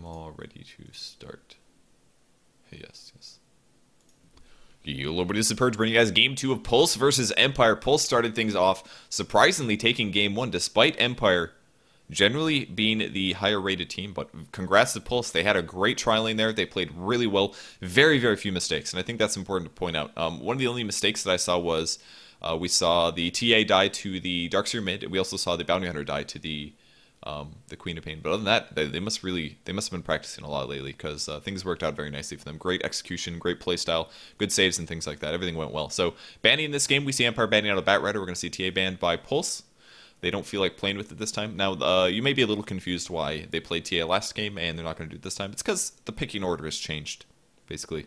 all ready to start. Hey, yes. Hello, everybody, this is Purge bringing you guys Game 2 of Pulse versus Empire. Pulse started things off surprisingly taking Game 1, despite Empire generally being the higher rated team. But congrats to Pulse. They had a great trial lane there. They played really well. Very, very few mistakes. And I think that's important to point out. One of the only mistakes that I saw was we saw the TA die to the Darkseer mid. We also saw the Bounty Hunter die to the Queen of Pain. But other than that, they must have been practicing a lot lately, because things worked out very nicely for them. Great execution, great play style, good saves and things like that. Everything went well. So banning in this game, we see Empire banning out of Batrider. We're going to see TA banned by Pulse. They don't feel like playing with it this time. Now, you may be a little confused why they played TA last game and they're not going to do it this time. It's because the picking order has changed, basically.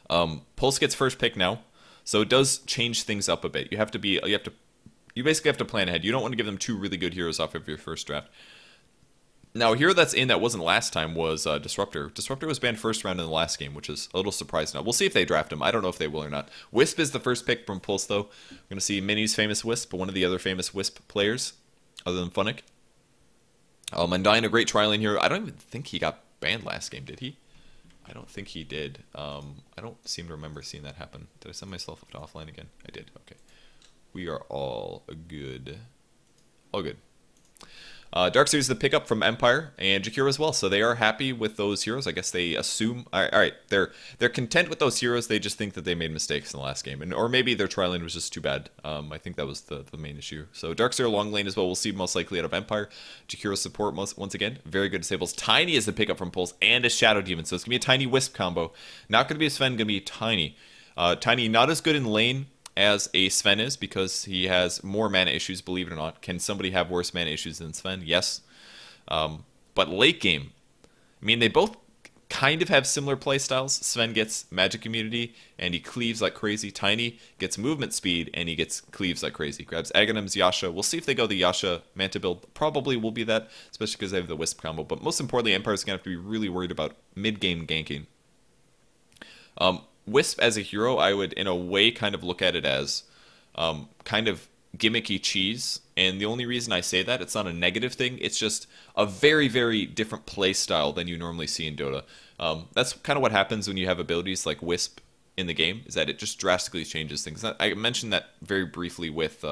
Pulse gets first pick now, so it does change things up a bit. You basically have to plan ahead. You don't want to give them two really good heroes off of your first draft. Now, a hero that's in that wasn't last time was Disruptor. Disruptor was banned first round in the last game, which is a little surprising. Now, we'll see if they draft him. I don't know if they will or not. Wisp is the first pick from Pulse, though. We're going to see Mini's famous Wisp, one of the other famous Wisp players, other than Funnick. Undyne, a great trialing hero. I don't even think he got banned last game, did he? I don't think he did. I don't seem to remember seeing that happen. Did I send myself up to offline again? I did. Okay. We are all good. All good. Darkseer is the pickup from Empire and Jakiro as well, so they are happy with those heroes. I guess they assume. All right, they're content with those heroes. They just think that they made mistakes in the last game, or maybe their trialing was just too bad. I think that was the main issue. So Darkseer long lane as well. We'll see most likely out of Empire. Jakiro support once again. Very good disables. Tiny is the pickup from Pulse and a Shadow Demon, so it's gonna be a Tiny Wisp combo. Not gonna be a Sven. Gonna be Tiny. Tiny not as good in lane as a Sven is, because he has more mana issues, believe it or not. Can somebody have worse mana issues than Sven? Yes. But late game, I mean, they both kind of have similar play styles. Sven gets magic immunity, and he cleaves like crazy. Tiny gets movement speed, and he gets cleaves like crazy. Grabs Aghanim's Yasha. We'll see if they go the Yasha Manta build. Probably will be that, especially because they have the Wisp combo. But most importantly, Empire's going to have to be really worried about mid-game ganking. Wisp as a hero, I would, in a way, kind of look at it as kind of gimmicky cheese. And the only reason I say that, it's not a negative thing. It's just a very, very different play style than you normally see in Dota. That's kind of what happens when you have abilities like Wisp in the game, is that it just drastically changes things. I mentioned that very briefly with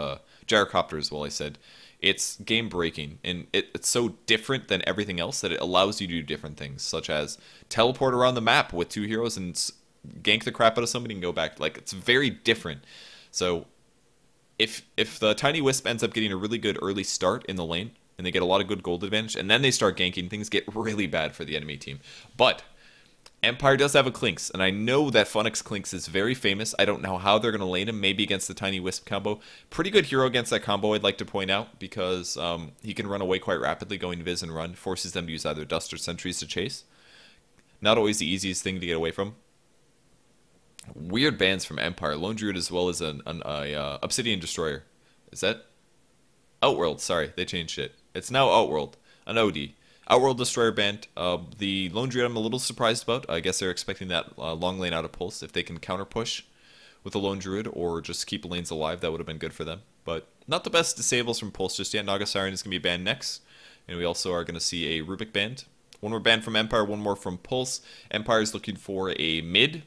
Gyrocopter as well. I said it's game breaking, and it's so different than everything else that it allows you to do different things, such as teleport around the map with two heroes and gank the crap out of somebody and go back. Like, it's very different. So if the Tiny Wisp ends up getting a really good early start in the lane, and they get a lot of good gold advantage, and then they start ganking, things get really bad for the enemy team. But Empire does have a Clinks, and I know that Funnick's Clinks is very famous. I don't know how they're going to lane him, maybe against the Tiny Wisp combo. Pretty good hero against that combo, I'd like to point out, because he can run away quite rapidly, going Viz and run, forces them to use either Dust or Sentries to chase. Not always the easiest thing to get away from. Weird bans from Empire. Lone Druid as well as an Obsidian Destroyer. Is that? Outworld, sorry. They changed it. It's now Outworld. An OD. Outworld Destroyer banned. The Lone Druid I'm a little surprised about. I guess they're expecting that long lane out of Pulse. If they can counter push with the Lone Druid or just keep lanes alive, that would have been good for them. But not the best disables from Pulse just yet. Naga Siren is going to be banned next. And we also are going to see a Rubik banned. One more banned from Empire, one more from Pulse. Empire is looking for a mid.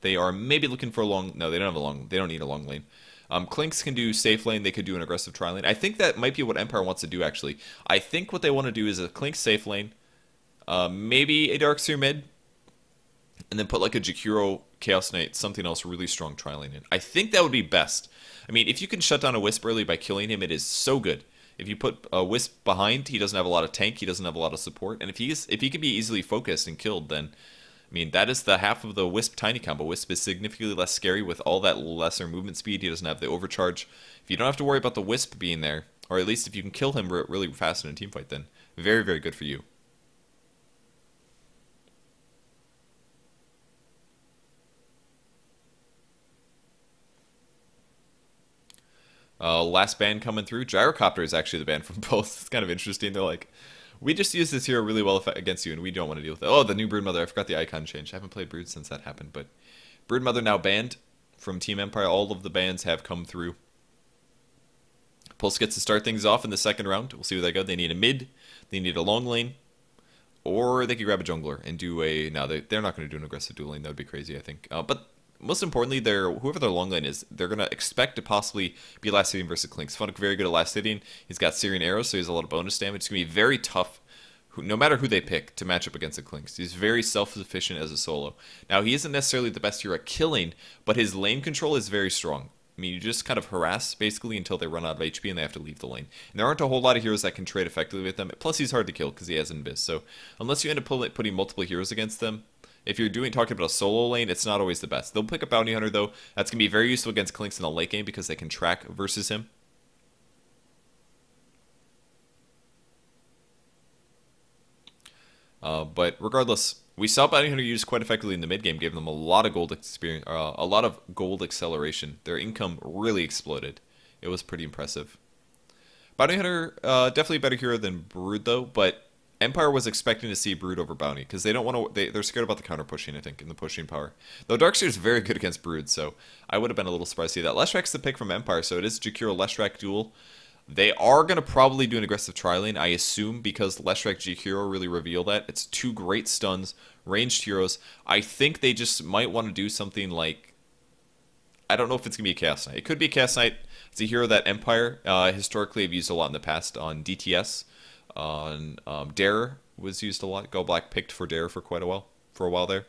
They are maybe looking for a long... No, they don't have a long... They don't need a long lane. Clinks can do safe lane. They could do an aggressive tri lane. I think that might be what Empire wants to do, actually. I think what they want to do is a Clinks safe lane, maybe a Darkseer mid, and then put like a Jakiro Chaos Knight, something else really strong tri lane in. I think that would be best. I mean, if you can shut down a Wisp early by killing him, it is so good. If you put a Wisp behind, he doesn't have a lot of tank, he doesn't have a lot of support, and if he can be easily focused and killed, then... I mean, that is the half of the Wisp Tiny combo. Wisp is significantly less scary with all that lesser movement speed. He doesn't have the overcharge. If you don't have to worry about the Wisp being there, or at least if you can kill him really fast in a team fight, then very, very good for you. Last ban coming through. Gyrocopter is actually the ban from both. It's kind of interesting. They're like... We just use this hero really well against you, and we don't want to deal with it. Oh, the new Broodmother. I forgot the icon change. I haven't played Brood since that happened, but Broodmother now banned from Team Empire. All of the bans have come through. Pulse gets to start things off in the second round. We'll see where they go. They need a mid. They need a long lane. Or they could grab a jungler and do a... No, they're not going to do an aggressive duel lane. That would be crazy, I think. But most importantly, whoever their long lane is, they're going to expect to possibly be last hitting versus Clinkz. Funnick very good at last hitting. He's got Syrian arrows, so he has a lot of bonus damage. It's going to be very tough, no matter who they pick, to match up against a Clinkz. He's very self-sufficient as a solo. Now, he isn't necessarily the best hero at killing, but his lane control is very strong. I mean, you just kind of harass, basically, until they run out of HP and they have to leave the lane. And there aren't a whole lot of heroes that can trade effectively with them. Plus, he's hard to kill because he has Invis. So, unless you end up putting multiple heroes against them, if you're talking about a solo lane, it's not always the best. They'll pick a Bounty Hunter, though. That's going to be very useful against Clinkz in the late game because they can track versus him. But regardless, we saw Bounty Hunter used quite effectively in the mid game, gave them a lot of gold experience, a lot of gold acceleration. Their income really exploded. It was pretty impressive. Bounty Hunter, definitely a better hero than Brood though, but Empire was expecting to see Brood over Bounty because they don't want to. They're scared about the counter pushing, I think, and the pushing power. Though Darkseer is very good against Brood, so I would have been a little surprised to see that. Leshrack's the pick from Empire, so it is Jakiro Leshrack duel. They are going to probably do an aggressive tri-lane, I assume, because Leshrack Jakiro really reveal that. It's two great stuns, ranged heroes. I think they just might want to do something like... I don't know if it's going to be a Chaos Knight. It could be a Chaos Knight. It's a hero that Empire historically have used a lot in the past on DTS. On Dare was used a lot. Go Black picked for Dare for a while there.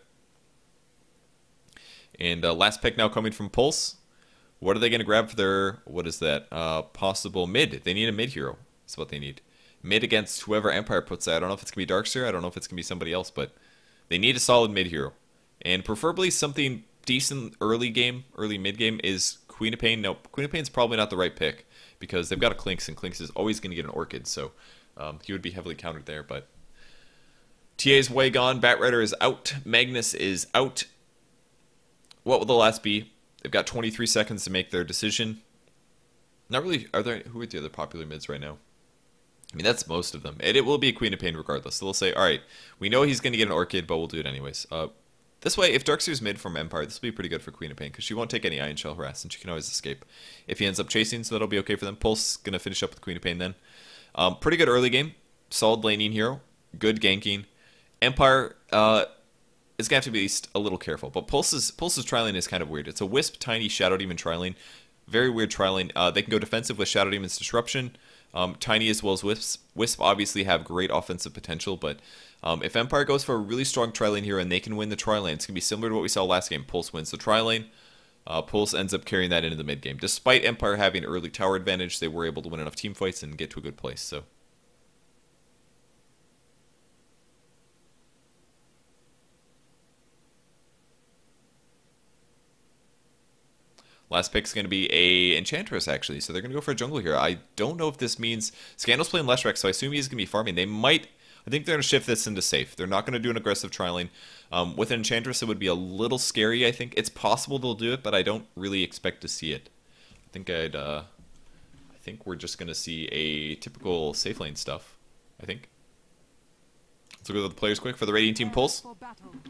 And last pick now coming from Pulse. What are they going to grab for their, what is that, possible mid? They need a mid hero. That's what they need. Mid against whoever Empire puts out. I don't know if it's going to be Darkseer. I don't know if it's going to be somebody else, but they need a solid mid hero. And preferably something decent early mid game is Queen of Pain. No, Queen of Pain's probably not the right pick because they've got a Clinkz, and Clinkz is always going to get an Orchid, so he would be heavily countered there, but TA's way gone. Batrider is out. Magnus is out. What will the last be? They've got 23 seconds to make their decision. Not really. Who are the other popular mids right now? I mean, that's most of them. And it will be a Queen of Pain regardless. So they'll say, all right, we know he's going to get an Orchid, but we'll do it anyways. This way, if Darkseer's mid from Empire, this will be pretty good for Queen of Pain because she won't take any Iron Shell harass and she can always escape. If he ends up chasing, so that'll be okay for them. Pulse is going to finish up with Queen of Pain then. Pretty good early game. Solid laning hero. Good ganking. Empire is going to have to be at least a little careful. But Pulse's tri-lane is kind of weird. It's a Wisp, Tiny, Shadow Demon tri-lane. Very weird tri-lane. They can go defensive with Shadow Demon's Disruption. Tiny as well as Wisp. Wisp obviously have great offensive potential, but if Empire goes for a really strong tri-lane here and they can win the tri-lane, it's going to be similar to what we saw last game. Pulse wins the tri-lane. Pulse ends up carrying that into the mid game. Despite Empire having early tower advantage, they were able to win enough team fights and get to a good place. So. Last pick is going to be a Enchantress, actually, so they're going to go for a jungle here. I don't know if this means... Scandal's playing Leshrack, so I assume he's going to be farming. They might... I think they're going to shift this into safe. They're not going to do an aggressive tri-lane. With an Enchantress, it would be a little scary, I think. It's possible they'll do it, but I don't really expect to see it. I think we're just going to see a typical safe lane stuff, I think. Let's look at the players quick for the Radiant Team Pulse.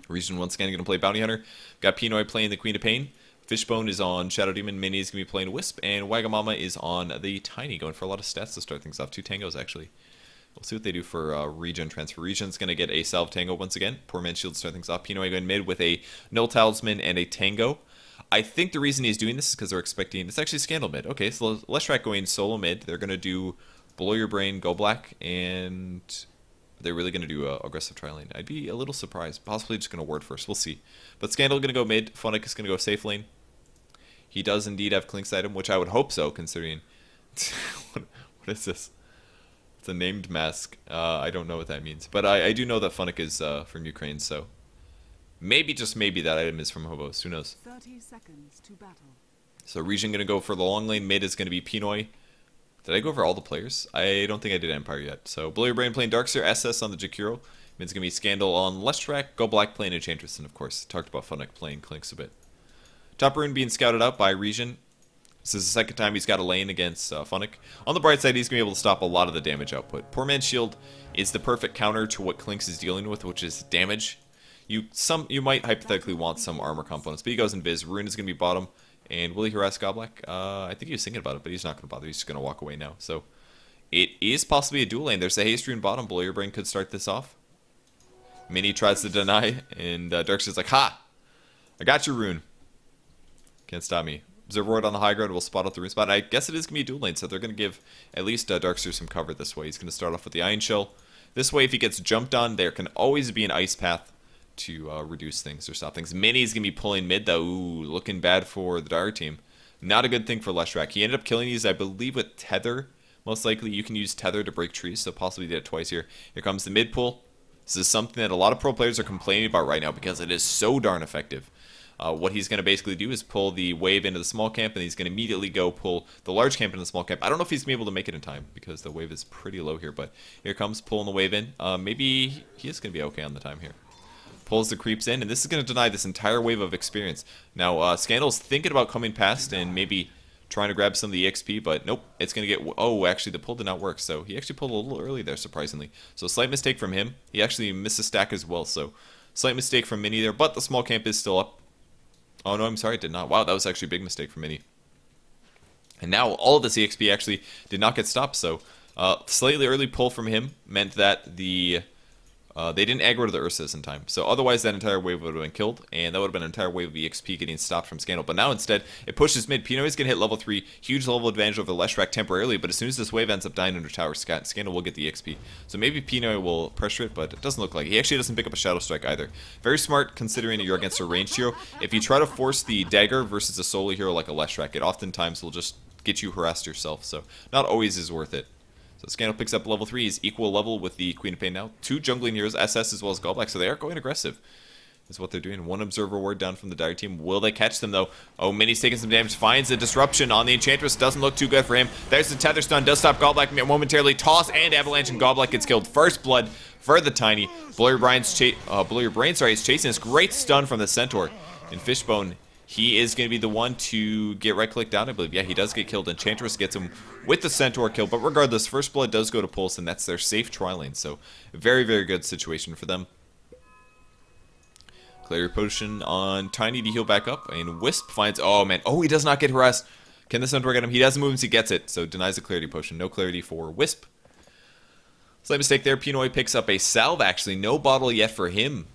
Region once again going to play Bounty Hunter. Got Pinoy playing the Queen of Pain. Fishbone is on Shadow Demon, Minnie is going to be playing Wisp, and Wagamama is on the Tiny, going for a lot of stats to start things off. 2 tangos, actually. We'll see what they do for regen transfer. Regen's going to get a Salve Tango once again. Poor Man's Shield to start things off. Pinoy going mid with a Null Talisman and a Tango. I think the reason he's doing this is because they're expecting... It's actually Scandal mid. Okay, so Leshrack going solo mid. They're going to do Blow Your Brain, Go Black, and... They're really going to do aggressive tri-lane. I'd be a little surprised. Possibly just going to ward first. We'll see. But Scandal going to go mid. Funnick is going to go safe lane. He does indeed have Clinkz item, which I would hope so, considering... what is this? It's a named mask. I don't know what that means. But I do know that Funnick is from Ukraine, so... Maybe, just maybe, that item is from Hobos. Who knows? 30 seconds to battle. So Regen going to go for the long lane. Mid is going to be Pinoy. Did I go over all the players? I don't think I did Empire yet. So Blow Your Brain playing Darkseer, SS on the Jakiro. Mid's going to be Scandal on Leshrack. Go Black playing Enchantress, and of course, talked about Funnick playing Clinkz a bit. Top rune being scouted out by Regen. This is the second time he's got a lane against Funnick. On the bright side, he's going to be able to stop a lot of the damage output. Poor Man's Shield is the perfect counter to what Clinkz is dealing with, which is damage. You might hypothetically want some armor components, but he goes Invis. Rune is going to be bottom. And will he harass Goblak? I think he was thinking about it, but he's not going to bother. He's just going to walk away now. So it is possibly a dual lane. There's a Haste Rune bottom. Blow Your Brain could start this off. Mini tries to deny, and Darkseid's like, ha! I got your rune. Can't stop me. Observer on the high ground will spot out the rune spot. I guess it is going to be a dual lane, so they're going to give at least Darkseid some cover this way. He's going to start off with the Iron Shell. This way, if he gets jumped on, there can always be an ice path to reduce things or stop things. Mini's going to be pulling mid, though. Ooh, looking bad for the Dire team. Not a good thing for Leshrac. He ended up killing these, I believe, with Tether. Most likely, you can use Tether to break trees, so possibly did it twice here. Here comes the mid pull. This is something that a lot of pro players are complaining about right now because it is so darn effective. What he's going to basically do is pull the wave into the small camp, and he's going to immediately go pull the large camp into the small camp. I don't know if he's going to be able to make it in time because the wave is pretty low here, but here comes pulling the wave in. Maybe he is going to be okay on the time here. Pulls the creeps in, and this is going to deny this entire wave of experience. Now, Scandal's thinking about coming past and maybe trying to grab some of the EXP, but nope, it's going to get... Oh, actually, the pull did not work, so he actually pulled a little early there, surprisingly. So, slight mistake from him. He actually missed a stack as well, so slight mistake from Mini there, but the small camp is still up. Oh, no, I'm sorry, it did not. Wow, that was actually a big mistake from Mini. And now, all of this EXP actually did not get stopped, so slightly early pull from him meant that the... they didn't aggro to the Ursas in time. So otherwise that entire wave would have been killed, and that would have been an entire wave of EXP getting stopped from Scandal. But now instead, it pushes mid. Pino is going to hit level 3. Huge level advantage over Leshrac temporarily, but as soon as this wave ends up dying under tower, Scandal will get the EXP. So maybe Pino will pressure it, but it doesn't look like it. He actually doesn't pick up a Shadow Strike either. Very smart considering you're against a ranged hero. If you try to force the dagger versus a solo hero like a Leshrac, it oftentimes will just get you harassed yourself. So not always is worth it. So Scandal picks up level 3. He's equal level with the Queen of Pain now. 2 jungling heroes, SS as well as Gallblack, so they are going aggressive. Is what they're doing. 1 Observer Ward down from the Dire team. Will they catch them, though? Oh, Mini's taking some damage. Finds a disruption on the Enchantress. Doesn't look too good for him. There's the Tether Stun. Does stop Gallblack momentarily. Toss and Avalanche, and Gallblack gets killed. First blood for the Tiny. Blow Your Brain is chasing this. Great stun from the Centaur. And Fishbone, he is going to be the one to get right-clicked down, I believe. Yeah, he does get killed. Enchantress gets him with the Centaur kill. But regardless, first blood does go to Pulse, and that's their safe tri-lane. So, very, very good situation for them. Clarity Potion on Tiny to heal back up. And Wisp finds... Oh, man. Oh, he does not get harassed. Can the Centaur get him? He doesn't move, he gets it. So, denies the Clarity Potion. No Clarity for Wisp. Slight mistake there. Pinoy picks up a Salve, actually. No bottle yet for him.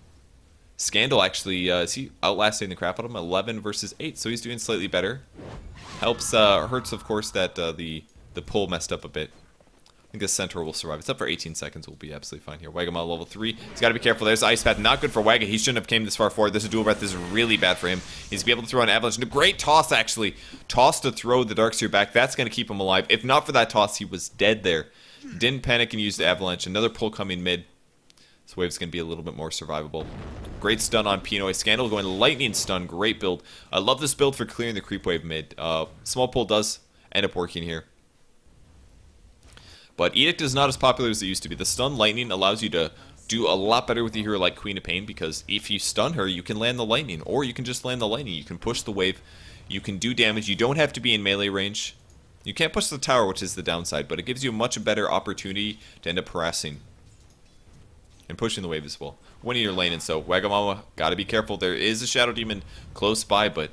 Scandal actually, is he outlasting the crap out of him? 11 versus 8, so he's doing slightly better. Helps, hurts, of course, that the pull messed up a bit. I think the Centaur will survive. It's up for 18 seconds. We'll be absolutely fine here. Wagamama level 3. He's got to be careful. There's Ice Path. Not good for Waga. He shouldn't have came this far forward. There's a Dual Breath. This is really bad for him. He's to be able to throw an Avalanche. And a great toss, actually. Toss to throw the Darkseer back. That's going to keep him alive. If not for that toss, he was dead there. Didn't panic and use the Avalanche. Another pull coming mid. This wave's going to be a little bit more survivable. Great stun on Pinoy. Scandal going lightning stun. Great build. I love this build for clearing the creep wave mid. Small pull does end up working here. But Edict is not as popular as it used to be. The stun lightning allows you to do a lot better with a hero like Queen of Pain, because if you stun her, you can land the lightning, or you can just land the lightning. You can push the wave. You can do damage. You don't have to be in melee range. You can't push the tower, which is the downside, but it gives you a much better opportunity to end up harassing and pushing the wave as well. Winning your lane, and so Wagamama, gotta be careful. There is a Shadow Demon close by, but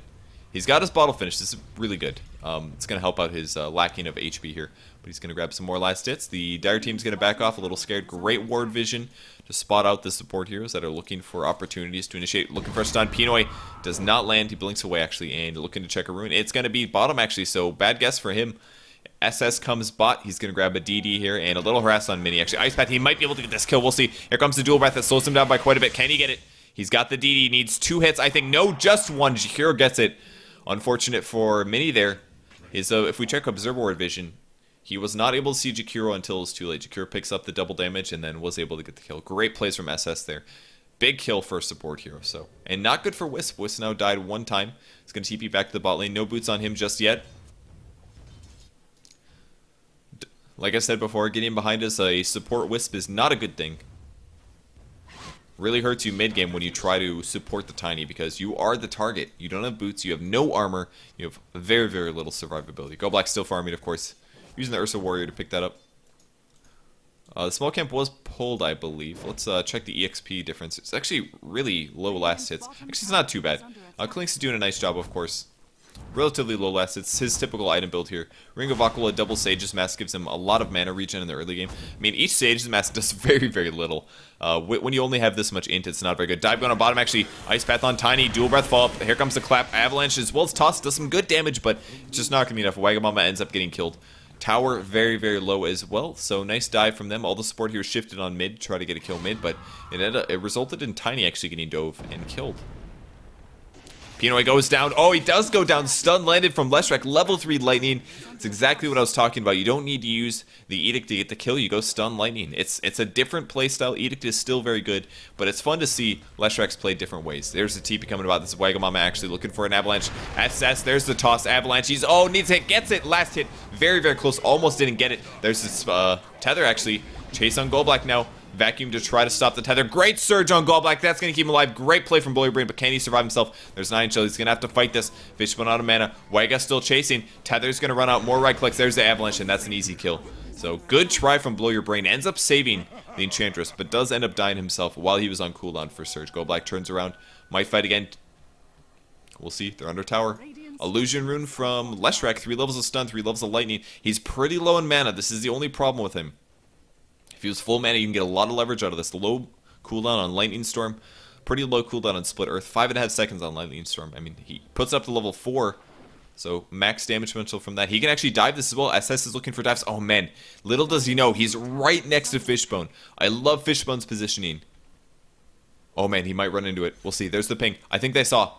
he's got his bottle finish. This is really good. It's going to help out his lacking of HP here. But he's going to grab some more last hits. The Dire team's going to back off a little scared. Great ward vision to spot out the support heroes that are looking for opportunities to initiate. Looking for a stun. Pinoy does not land. He blinks away, actually, and looking to check a rune. It's going to be bottom, actually, so bad guess for him. SS comes bot. He's going to grab a DD here and a little harass on Mini. Actually, Ice Path, he might be able to get this kill. We'll see. Here comes the Dual Breath that slows him down by quite a bit. Can he get it? He's got the DD. Needs 2 hits. I think no, just 1. Jakiro gets it. Unfortunate for Mini there. If we check Observer Ward vision, he was not able to see Jakiro until it was too late. Jakiro picks up the double damage and then was able to get the kill. Great plays from SS there. Big kill for a support hero. And not good for Wisp. Wisp now died 1 time. He's going to TP back to the bot lane. No boots on him just yet. Like I said before, getting behind us a support Wisp is not a good thing. Really hurts you mid-game when you try to support the Tiny, because you are the target. You don't have boots, you have no armor, you have very, very little survivability. Go Black still farming, of course. Using the Ursa Warrior to pick that up. The small camp was pulled, I believe. Let's check the EXP difference. It's actually really low last hits. Actually, it's not too bad. Klink's is doing a nice job, of course. relatively low last. It's his typical item build here. Ring of Aquila, double Sage's Mask gives him a lot of mana regen in the early game. I mean, each Sage's Mask does very, very little. When you only have this much int, it's not very good. Dive going on bottom, actually. Ice Path on Tiny, Dual Breath follow up. Here comes the clap. Avalanche as well as Toss does some good damage, but it's just not going to be enough. Wagamama ends up getting killed. Tower very, very low as well, so nice dive from them. All the support here shifted on mid, try to get a kill mid, but it resulted in Tiny actually getting dove and killed. Pinoy goes down. Oh, he does go down. Stun landed from Leshrac. Level 3 Lightning. It's exactly what I was talking about. You don't need to use the Edict to get the kill. You go Stun Lightning. It's a different playstyle. Edict is still very good, but it's fun to see Leshrac's play different ways. There's the TP coming about. This is Wagamama actually looking for an Avalanche. SS, there's the toss. Avalanche. He's, oh, needs it. Gets it. Last hit. Very, very close. Almost didn't get it. There's this Tether actually. Chase on Goldblack now. Vacuum to try to stop the Tether. Great surge on Goldblack. That's going to keep him alive. Great play from Blow Your Brain, but can he survive himself? There's 9 chill. He's going to have to fight this. Fishbone out of mana. Waga still chasing. Tether's going to run out. More right clicks. There's the Avalanche, and that's an easy kill. So good try from Blow Your Brain. Ends up saving the Enchantress, but does end up dying himself while he was on cooldown for surge. Goldblack turns around. Might fight again. We'll see. They're under tower. Illusion Rune from Leshrac. 3 levels of stun, 3 levels of lightning. He's pretty low in mana. This is the only problem with him. If he was full mana, you can get a lot of leverage out of this. Low cooldown on Lightning Storm. Pretty low cooldown on Split Earth. 5.5 seconds on Lightning Storm. I mean, he puts up to level 4. So max damage potential from that. He can actually dive this as well. SS is looking for dives. Oh man, little does he know, he's right next to Fishbone. I love Fishbone's positioning. Oh man, he might run into it. We'll see. There's the ping. I think they saw.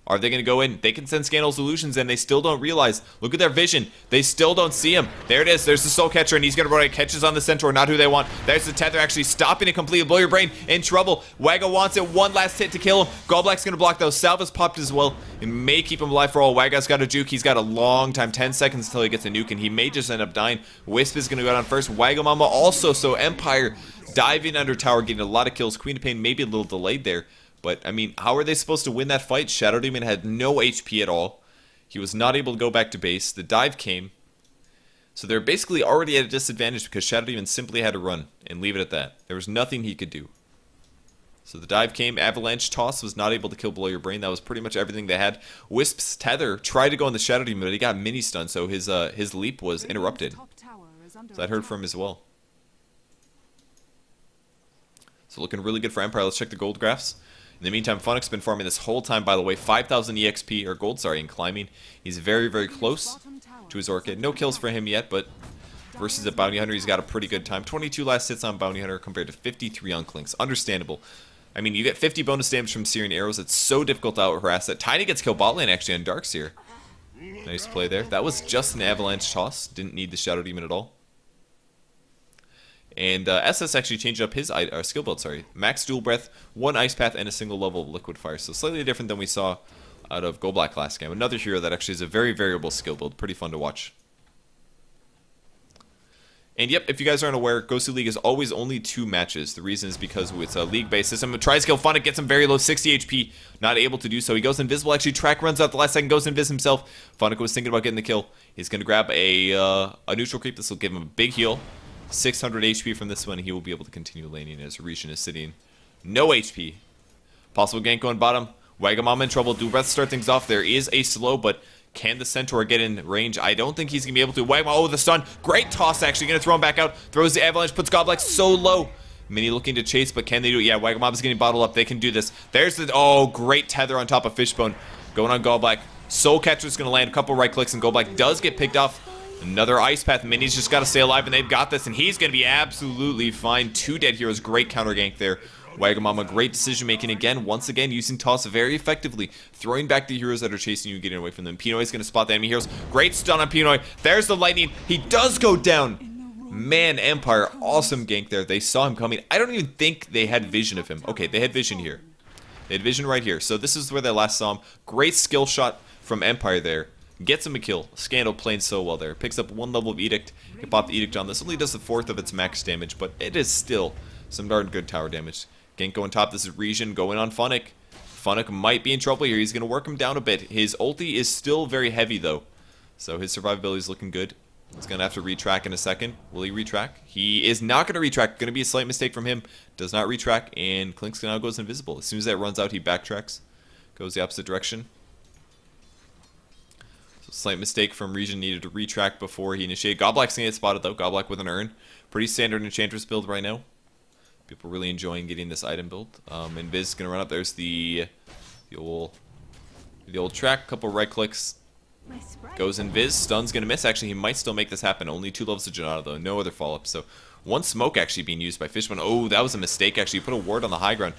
Are they going to go in? They can send Scandal Solutions and they still don't realize. Look at their vision. They still don't see him. There it is. There's the Soul Catcher and he's going to run. Catches on the Centaur. Not who they want. There's the Tether actually stopping it completely. Blow Your Brain in trouble. Waga wants it. One last hit to kill him. Goldblack's going to block those. Salva's popped as well. It may keep him alive for all. Waga's got a juke. He's got a long time. 10 seconds until he gets a nuke and he may just end up dying. Wisp is going to go down first. Wagamama also. So Empire diving under tower, getting a lot of kills. Queen of Pain maybe a little delayed there. But, I mean, how are they supposed to win that fight? Shadow Demon had no HP at all. He was not able to go back to base. The dive came. So they're basically already at a disadvantage because Shadow Demon simply had to run and leave it at that. There was nothing he could do. So the dive came. Avalanche Toss was not able to kill Blow Your Brain. That was pretty much everything they had. Wisp's Tether tried to go on the Shadow Demon, but he got mini stun, so his leap was interrupted. So I heard from him as well. So looking really good for Empire. Let's check the gold graphs. In the meantime, Funnick's been farming this whole time, by the way. 5,000 EXP, or gold, sorry, and climbing. He's very, very close to his Orchid. No kills for him yet, but versus a Bounty Hunter, he's got a pretty good time. 22 last hits on Bounty Hunter compared to 53 on Clinks. Understandable. I mean, you get 50 bonus damage from Searing Arrows. It's so difficult to out-harass that. Tiny gets killed bot lane, actually, on Darkseer. Nice play there. That was just an Avalanche Toss. Didn't need the Shadow Demon at all. And SS actually changed up his skill build, sorry. Max Dual Breath, 1 Ice Path, and a single level of Liquid Fire. So slightly different than we saw out of Goldblack last game. Another hero that actually is a very variable skill build. Pretty fun to watch. And yep, if you guys aren't aware, GosuLeague is always only 2 matches. The reason is because it's a league-based system. Tries to kill Funnick, gets him very low, 60 HP. Not able to do so. He goes invisible. Actually, Track runs out the last second, goes invis himself. Funnick was thinking about getting the kill. He's going to grab a neutral creep. This will give him a big heal. 600 HP from this one, he will be able to continue laning as Roshan is sitting no HP. Possible gank on bottom. Wagamama in trouble. Do Breath start things off. There is a slow, but can the Centaur get in range? I don't think he's going to be able to. Wagamama, oh, the stun. Great toss, actually. Going to throw him back out. Throws the Avalanche, puts Goblak so low. Mini looking to chase, but can they do it? Yeah, Wagamama's getting bottled up. They can do this. There's the, oh, great tether on top of Fishbone. Going on Goldblack. Soul Catcher's going to land a couple right clicks, and Goldblack does get picked off. Another Ice Path. Mini's just got to stay alive, and they've got this, and he's going to be absolutely fine. 2 dead heroes. Great counter gank there. Wagamama, great decision making again. Once again, using Toss very effectively. Throwing back the heroes that are chasing you, getting away from them. Pinoy's going to spot the enemy heroes. Great stun on Pinoy. There's the lightning. He does go down. Man, Empire, awesome gank there. They saw him coming. I don't even think they had vision of him. Okay, they had vision here. They had vision right here. So this is where they last saw him. Great skill shot from Empire there. Gets him a kill. Scandal playing so well there. Picks up 1 level of Edict. Can pop the Edict on this. Only does the 4th of its max damage, but it is still some darn good tower damage. Gank going top. This is Roshan going on Funnick. Funnick might be in trouble here. He's going to work him down a bit. His ulti is still very heavy, though. So his survivability is looking good. He's going to have to retrack in a second. Will he retrack? He is not going to retrack. Going to be a slight mistake from him. Does not retrack, and Clinks now goes invisible. As soon as that runs out, he backtracks. Goes the opposite direction. Slight mistake from Regen, needed to retrack before he initiated. Goblack's gonna get spotted though. Goblack with an urn. Pretty standard Enchantress build right now. People really enjoying getting this item build. And Viz is gonna run up. There's the old track. Couple right clicks. Goes in Viz. Stun's gonna miss. Actually, he might still make this happen. Only 2 levels of Janata though. No other follow-up. So one smoke actually being used by Fishman. Oh, that was a mistake actually. He put a ward on the high ground.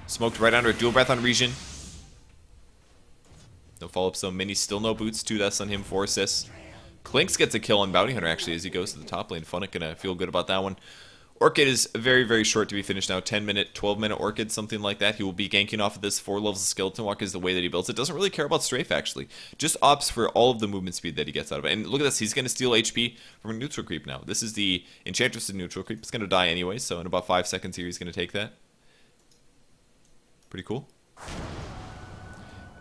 Smoked right under. Dual breath on Regen. No follow-up, so Mini still no boots. 2 deaths on him, 4 assists. Clinks gets a kill on Bounty Hunter actually as he goes to the top lane. Funnick gonna feel good about that one. Orchid is very, very short to be finished now. 10-minute, 12-minute Orchid, something like that. He will be ganking off of this. 4 levels of Skeleton Walk is the way that he builds it. Doesn't really care about Strafe, actually. Just opts for all of the movement speed that he gets out of it. And look at this. He's going to steal HP from a neutral creep now. This is the Enchantress of neutral creep. It's going to die anyway, so in about 5 seconds here, he's going to take that. Pretty cool.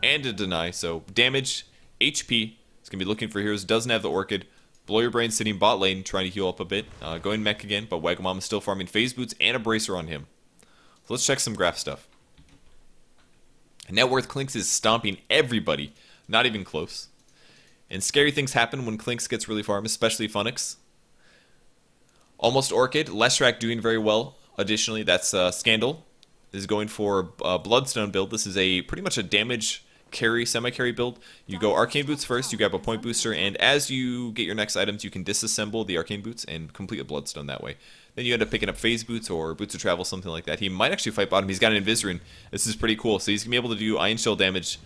And a deny, so damage, HP. It's going to be looking for heroes. Doesn't have the Orchid. Blow Your Brain sitting bot lane, trying to heal up a bit. Going mech again, but Wagamama's still farming phase boots and a bracer on him. So let's check some graph stuff. Net worth Clinks is stomping everybody, not even close. And scary things happen when Clinks gets really farmed, especially Funix. Almost Orchid, Leshrac doing very well. Additionally, that's Scandal is going for a Bloodstone build. This is a pretty much a damage carry, semi-carry build. You go Arcane Boots first, you grab a point booster, and as you get your next items, you can disassemble the Arcane Boots and complete a Bloodstone that way. Then you end up picking up Phase Boots or Boots of Travel, something like that. He might actually fight bottom. He's got an Invisorin. This is pretty cool. So he's going to be able to do Iron Shell damage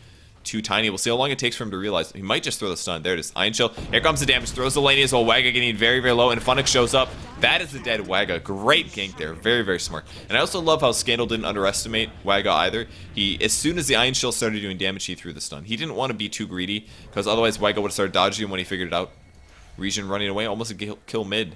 to Tiny. We'll see how long it takes for him to realize. He might just throw the stun. There it is. Iron Shell. Here comes the damage. Throws the lane as well. Wagga getting very, very low, and Funix shows up. That is the dead Wagga. Great gank there. Very, very smart. And I also love how Scandal didn't underestimate Wagga either. As soon as the Iron Shell started doing damage, he threw the stun. He didn't want to be too greedy, because otherwise Wagga would have started dodging him when he figured it out. Regen running away. Almost a kill mid.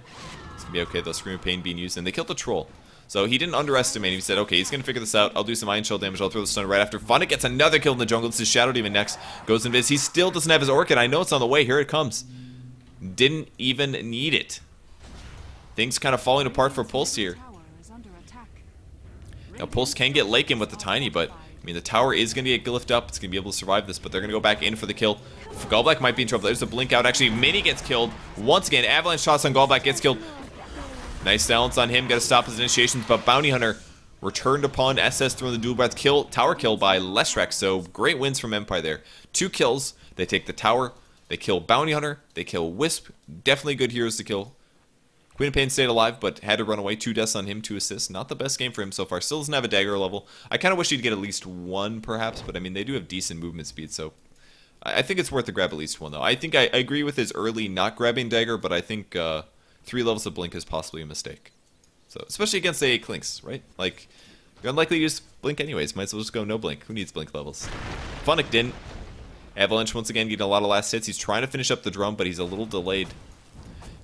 It's going to be okay, though. Scream of Pain being used. And they killed the Troll. So he didn't underestimate him. He said, okay, he's going to figure this out. I'll do some Iron Shell damage. I'll throw the stun right after. Funnick gets another kill in the jungle. This is Shadow Demon next. Goes in Viz. He still doesn't have his Orchid. I know it's on the way. Here it comes. Didn't even need it. Things kind of falling apart for Pulse here. Now, Pulse can get late game with the Tiny, but, I mean, the tower is going to get glyphed up. It's going to be able to survive this, but they're going to go back in for the kill. Gallblack might be in trouble. There's a blink out. Actually, Mini gets killed. Once again, Avalanche shots on Gallblack gets killed. Nice silence on him. Got to stop his initiations, but Bounty Hunter returned upon SS throwing the dual breath kill. Tower kill by Leshrac, so great wins from Empire there. 2 kills. They take the tower. They kill Bounty Hunter. They kill Wisp. Definitely good heroes to kill. Queen of Pain stayed alive, but had to run away. 2 deaths on him, 2 assists. Not the best game for him so far. Still doesn't have a dagger level. I kind of wish he'd get at least 1, perhaps, but I mean, they do have decent movement speed, so I think it's worth to grab at least 1, though. I think I agree with his early not grabbing dagger, but I think 3 levels of Blink is possibly a mistake. So, especially against the Clinks, right? Like, you're unlikely to use Blink anyways. Might as well just go no Blink. Who needs Blink levels? Funnick didn't. Avalanche once again getting a lot of last hits. He's trying to finish up the drum, but he's a little delayed.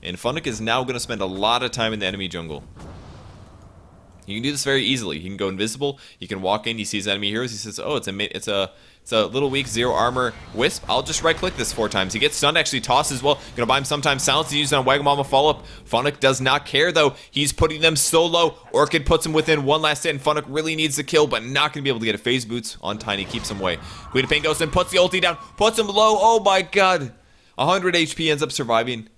And Funnick is now going to spend a lot of time in the enemy jungle. You can do this very easily. He can go invisible. He can walk in. He sees enemy heroes. He says, "Oh, it's a little weak 0 armor Wisp. I'll just right click this 4 times." He gets stunned. Actually, toss as well. Gonna buy him sometimes. Silence to use on Wagamama follow up. Funnick does not care though. He's putting them so low. Orchid puts him within 1 last hit, and Funnick really needs the kill, but not gonna be able to get a phase boots on Tiny. Keeps him away. Queen of Pain goes in, puts the ulti down, puts him low. Oh my god. 100 HP ends up surviving.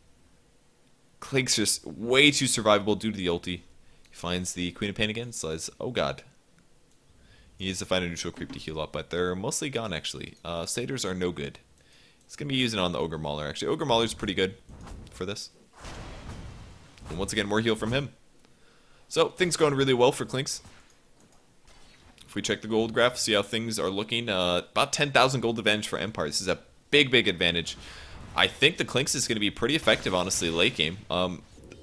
Clink's just way too survivable due to the ulti. Finds the Queen of Pain again, says, oh god. He needs to find a neutral creep to heal up, but they're mostly gone actually. Satyrs are no good. He's going to be using it on the Ogre Mauler actually. Ogre Mauler's pretty good for this. And once again, more heal from him. So, things going really well for Clinks. If we check the gold graph, see how things are looking. About 10,000 gold advantage for Empire. This is a big, big advantage. I think the Clinks is going to be pretty effective, honestly, late game.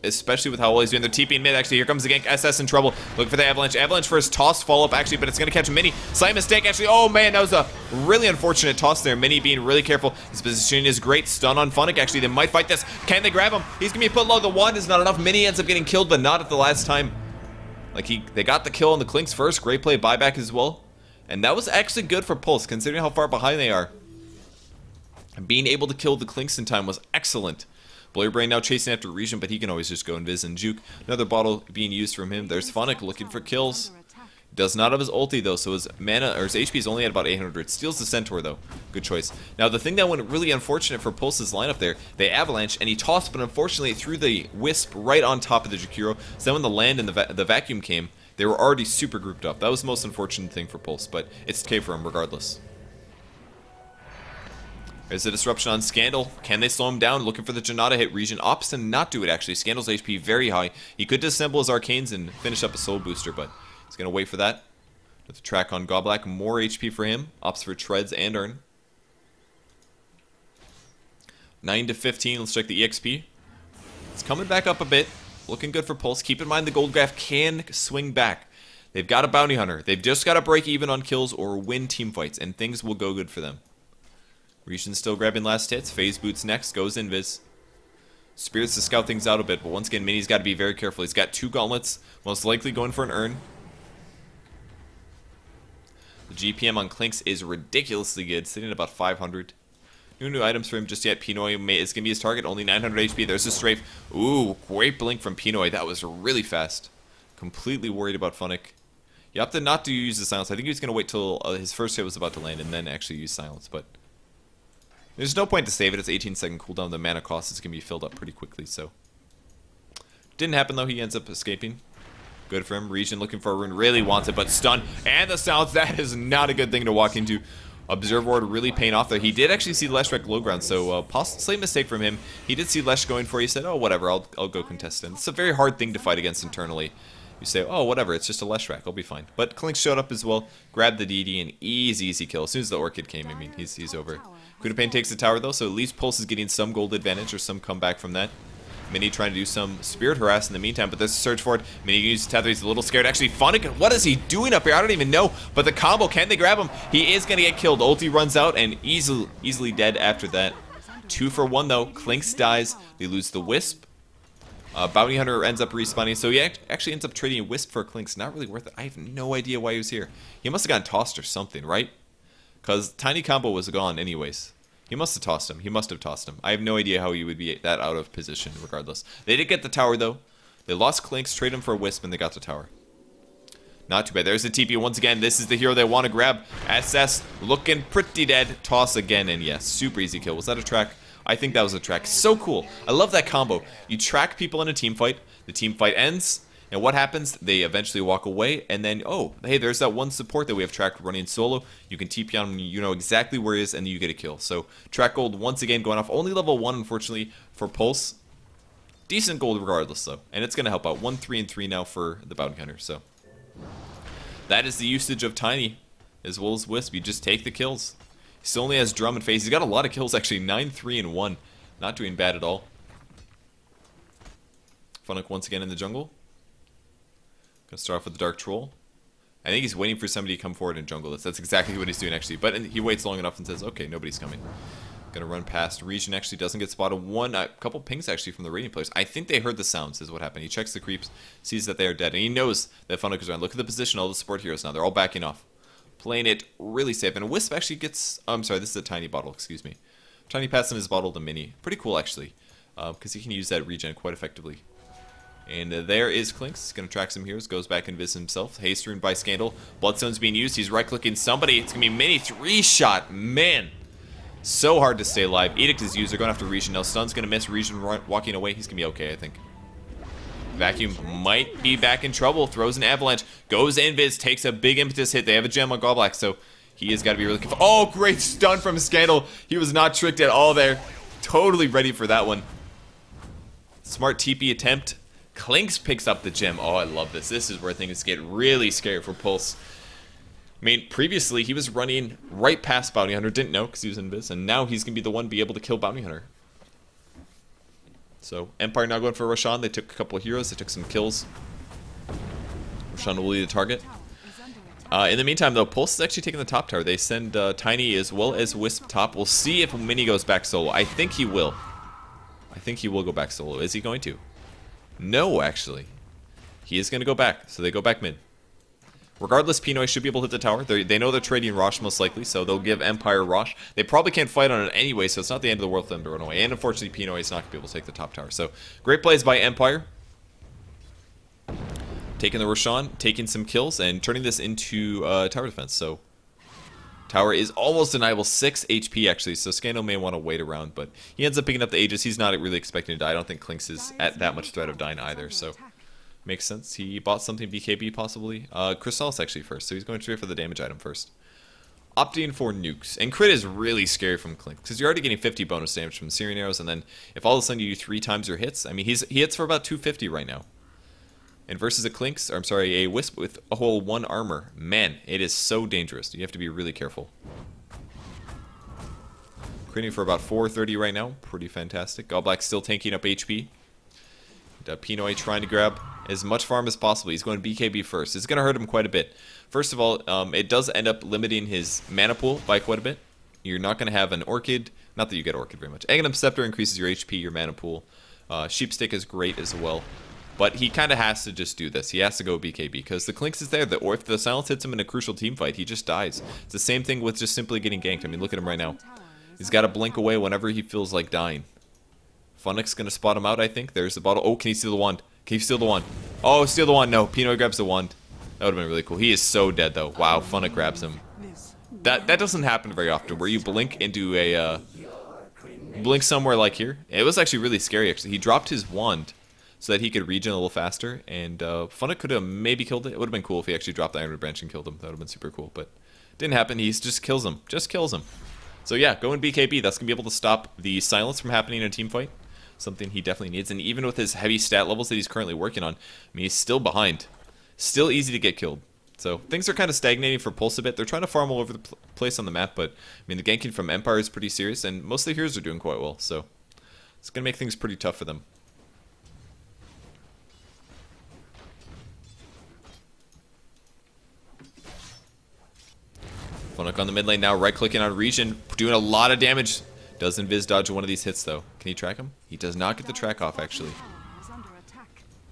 Especially with how well he's doing. They're TPing mid, actually. Here comes the gank. SS in trouble. Looking for the Avalanche. Avalanche for his toss follow-up, actually, but it's going to catch Mini. Slight mistake, actually. Oh, man, that was a really unfortunate toss there. Mini being really careful. His positioning is great. Stun on Funnick, actually. They might fight this. Can they grab him? He's going to be put low. The wand is not enough. Mini ends up getting killed, but not at the last time. Like, they got the kill on the Clinks first. Great play, buyback as well. And that was actually good for Pulse, considering how far behind they are. Being able to kill the Clinks in time was excellent. Blow Your Brain now chasing after Regen, but he can always just go invis and juke. Another bottle being used from him. There's Funnick looking for kills. Does not have his ulti though, so his mana or his HP is only at about 800. Steals the Centaur though. Good choice. Now the thing that went really unfortunate for Pulse's lineup there, they avalanche and he tossed, but unfortunately it threw the Wisp right on top of the Jakiro. So then when the land and the vacuum came, they were already super grouped up. That was the most unfortunate thing for Pulse, but it's okay for him regardless. There's a disruption on Scandal. Can they slow him down? Looking for the Janata hit. Region opts to not do it actually. Scandal's HP very high. He could disassemble his arcanes and finish up a soul booster, but he's going to wait for that. With the track on Goblak, more HP for him. Opts for Treads and Urn. 9 to 15, let's check the EXP. It's coming back up a bit. Looking good for Pulse. Keep in mind the gold graph can swing back. They've got a bounty hunter. They've just got to break even on kills or win team fights, and things will go good for them. Roshan still grabbing last hits. Phase boots next. Goes invis. Spirits to scout things out a bit, but once again, Mini's got to be very careful. He's got 2 gauntlets, most likely going for an Urn. The GPM on Clinks is ridiculously good, sitting at about 500. No new items for him just yet. Pinoy is going to be his target, only 900 HP. There's a strafe. Ooh, great blink from Pinoy. That was really fast. Completely worried about Funnick. You opted not to use the silence. I think he was going to wait till his first hit was about to land and then actually use silence, but there's no point to save it. It's 18-second cooldown. The mana cost is going to be filled up pretty quickly, so. Didn't happen, though. He ends up escaping. Good for him. Region looking for a rune. Really wants it, but stun. And the silence. That is not a good thing to walk into. Observe Ward really paying off there. He did actually see Leshrac low ground, so slight mistake from him. He did see Lesh going for it. He said, oh, whatever, I'll go contest it. It's a very hard thing to fight against internally. You say, oh, whatever, it's just a Leshrac, I'll be fine. But Clink showed up as well, grabbed the DD, and easy kill. As soon as the Orchid came, I mean, he's over. Queen of Pain takes the tower, though, so at least Pulse is getting some gold advantage or some comeback from that. Mini trying to do some Spirit Harass in the meantime, but there's a search for it. Mini uses Tether, he's a little scared. Actually, Funnick, what is he doing up here? I don't even know. But the combo, can they grab him? He is going to get killed. Ulti runs out and easily dead after that. 2 for 1, though. Clinks dies. They lose the Wisp. Bounty Hunter ends up respawning, so he actually ends up trading a Wisp for Clinks. Not really worth it. I have no idea why he was here. He must have gotten tossed or something, right? Because Tiny Combo was gone anyways. He must have tossed him. He must have tossed him. I have no idea how he would be that out of position regardless. They did get the tower though. They lost Clinks, trade him for a Wisp, and they got the tower. Not too bad. There's the TP once again. This is the hero they want to grab. SS looking pretty dead. Toss again, and yes, super easy kill. Was that a track? I think that was a track. So cool. I love that combo. You track people in a team fight. The team fight ends. And what happens? They eventually walk away, and then, oh, hey, there's that one support that we have tracked running solo. You can TP on him, you know exactly where he is, and then you get a kill. So, track gold once again going off. Only level 1, unfortunately, for Pulse. Decent gold regardless, though. And it's going to help out. 1, 3, and 3 now for the Bounty Hunter, so. That is the usage of Tiny, as well as Wisp. You just take the kills. He still only has Drum and Phase. He's got a lot of kills, actually. 9, 3, and 1. Not doing bad at all. Funnick once again in the jungle. Gonna start off with the Dark Troll. I think he's waiting for somebody to come forward and jungle this. That's exactly what he's doing, actually. But he waits long enough and says, okay, nobody's coming. Gonna run past. Region actually doesn't get spotted. A couple pings, actually, from the Radiant players. I think they heard the sounds, is what happened. He checks the creeps, sees that they are dead, and he knows that Funnick is around. Look at the position, all the support heroes now. They're all backing off. Playing it really safe. And Wisp actually gets... Oh, I'm sorry, this is a Tiny bottle, excuse me. Tiny passing his bottle to Mini. Pretty cool, actually. Because he can use that regen quite effectively. And there is Clinks. He's going to track some heroes. Goes back and visits himself. Haste Rune by Scandal. Bloodstone's being used. He's right-clicking somebody. It's going to be Mini. 3-shot. Man. So hard to stay alive. Edict is used. They're going after Region. Now Stun's going to miss. Region walking away. He's going to be okay, I think. Vacuum might be back in trouble. Throws an avalanche. Goes invis. Takes a big impetus hit. They have a gem on Goblak, so he has got to be really careful. Oh, great stun from Scandal. He was not tricked at all there. Totally ready for that one. Smart TP attempt. Clinks picks up the gem. Oh, I love this. This is where things get really scary for Pulse. I mean, previously he was running right past Bounty Hunter. Didn't know because he was invis. And now he's going to be the one be able to kill Bounty Hunter. So, Empire now going for Roshan. They took a couple of heroes. They took some kills. Roshan will lead the target. In the meantime, though, Pulse is actually taking the top tower. They send Tiny as well as Wisp top. We'll see if Mini goes back solo. I think he will. I think he will go back solo. Is he going to? No, actually. He is going to go back, so they go back mid. Regardless, Pinoy should be able to hit the tower. They know they're trading Rosh most likely, so they'll give Empire Rosh. They probably can't fight on it anyway, so it's not the end of the world for them to run away. And unfortunately, Pinoy is not going to be able to take the top tower. So, great plays by Empire. taking the Roshan, taking some kills, and turning this into tower defense. So tower is almost deniable, 6 HP actually, so Scandal may want to wait around, but he ends up picking up the Aegis. He's not really expecting to die. I don't think Clinks is at that much threat of dying either, so makes sense. He bought something BKB possibly. Chrysalis actually first, so he's going straight for the damage item first. Opting for nukes. And crit is really scary from Clink, because you're already getting 50 bonus damage from Syrian arrows, and then if all of a sudden you do 3 times your hits, I mean, he hits for about 250 right now. And versus a Clinks, or I'm sorry, a Wisp with a whole 1 armor, man, it is so dangerous. You have to be really careful. Critting for about 430 right now, pretty fantastic. Godblack still tanking up HP. Pinoy trying to grab as much farm as possible. He's going BKB first. It's going to hurt him quite a bit. First of all, it does end up limiting his mana pool by quite a bit. You're not going to have an Orchid. Not that you get Orchid very much. Aghanim Scepter increases your HP, your mana pool. Sheepstick is great as well. But he kind of has to just do this. He has to go BKB because the Clinks is there. Or if the Silence hits him in a crucial team fight, he just dies. It's the same thing with just simply getting ganked. I mean, look at him right now. He's got to blink away whenever he feels like dying. Funnick's going to spot him out, I think. There's the bottle. Oh, can he steal the wand? Can he steal the wand? Oh, steal the wand. No, Pinoy grabs the wand. That would have been really cool. He is so dead, though. Wow, Funnick grabs him. That doesn't happen very often, where you blink into a... blink somewhere like here. It was actually really scary, actually. He dropped his wand so that he could regen a little faster, and Funnick could have maybe killed it. It would have been cool if he actually dropped the Ironwood Branch and killed him. That would have been super cool, but didn't happen. He just kills him. Just kills him. So yeah, go in BKB. That's going to be able to stop the silence from happening in a team fight. Something he definitely needs. And even with his heavy stat levels that he's currently working on, I mean, he's still behind. Still easy to get killed. So things are kind of stagnating for Pulse a bit. They're trying to farm all over the place on the map, but I mean, the ganking from Empire is pretty serious, and most of the heroes are doing quite well. So it's going to make things pretty tough for them. Funnick on the mid lane now, right-clicking on Regen, doing a lot of damage. Does invis dodge one of these hits, though. Can he track him? He does not get the track off, actually.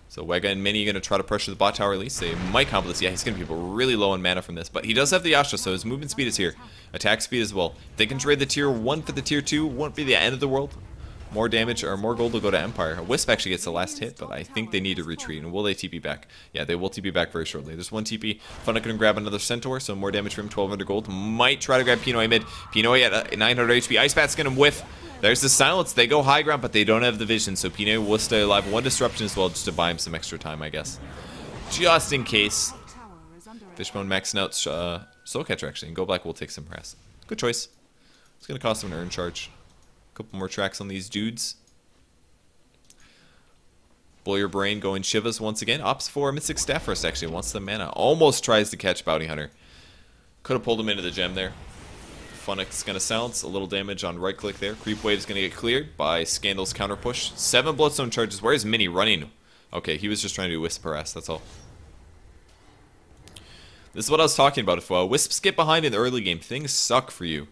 So Wega and Mini are going to try to pressure the bot tower at least. They might combo this. Yeah, he's going to be really low on mana from this. But he does have the Astra, so his movement speed is here. Attack speed as well. They can trade the tier 1 for the tier 2. Won't be the end of the world. More damage or more gold will go to Empire. Wisp actually gets the last hit, but I think they need to retreat. And will they TP back? Yeah, they will TP back very shortly. There's one TP. Funnick can grab another Centaur, so more damage from 1200 gold. Might try to grab Pinoy mid. Pinoy at 900 HP. Ice Bat's going to whiff. There's the silence. They go high ground, but they don't have the vision, so Pinoy will stay alive. One disruption as well, just to buy him some extra time, I guess. Just in case. Fishbone maxing out Soulcatcher, actually, and Go Black will take some harass. Good choice. It's going to cost him an Urn Charge. Couple more tracks on these dudes. Blow Your Brain going Shivas once again. Opts for Mystic Staff first, actually. Wants the mana. Almost tries to catch Bounty Hunter. Could have pulled him into the gem there. Funnick's going to silence. A little damage on right click there. Creep Wave's going to get cleared by Scandal's counter push. 7 Bloodstone charges. Where's Mini running? Okay, he was just trying to do Wisp harass. That's all. This is what I was talking about. If Wisps get behind in the early game, things suck for you.